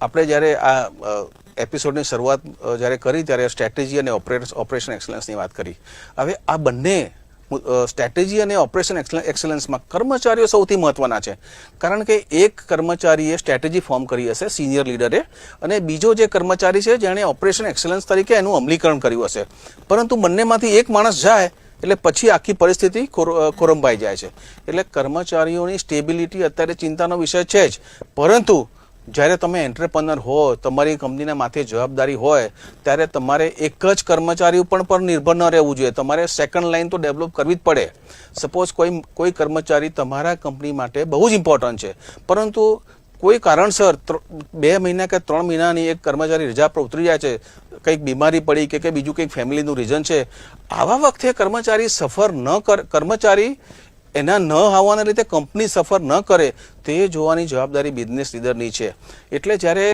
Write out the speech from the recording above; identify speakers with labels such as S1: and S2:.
S1: આપણે જ્યારે આ એપિસોડની શરૂઆત જ્યારે કરી ત્યારે સ્ટ્રેટેજી અને ઓપરેશન એક્સલન્સની વાત કરી. હવે આ બંને સ્ટ્રેટેજી અને ઓપરેશન એક્સલન્સમાં કર્મચારીઓ સૌથી મહત્વના છે. કારણ કે એક કર્મચારીએ સ્ટ્રેટેજી ફોર્મ કરી હશે સિનિયર લીડરે, અને બીજો જે કર્મચારી છે જેણે ઓપરેશન એક્સલન્સ તરીકે એનું અમલીકરણ કર્યું હશે. પરંતુ બંનેમાંથી એક માણસ જાય એટલે પછી આખી પરિસ્થિતિ ખોરંભાઈ જાય છે. એટલે કર્મચારીઓની સ્ટેબિલિટી અત્યારે ચિંતાનો વિષય છે જ, પરંતુ જ્યારે તમે એન્ટરપ્રનર હો, તમારી કંપનીના માથે જવાબદારી હોય, ત્યારે તમારે એક જ કર્મચારી ઉપર પણ નિર્ભર ન રહેવું જોઈએ. તમારે સેકન્ડ લાઇન તો ડેવલપ કરવી જ પડે. સપોઝ કોઈ કર્મચારી તમારા કંપની માટે બહુ જ ઇમ્પોર્ટન્ટ છે, પરંતુ કોઈ કારણસર 2 મહિના કે 3 મહિનાની એક કર્મચારી રજા પર ઉતરી જાય છે, કંઈક બીમારી પડી કે બીજું કંઈક ફેમિલીનું રીઝન છે, આવા વખતે કર્મચારી એના ન આવવાના લીધે કંપની સફર ન કરે તે જોવાની જવાબદારી બિઝનેસ લીડરની છે. એટલે જ્યારે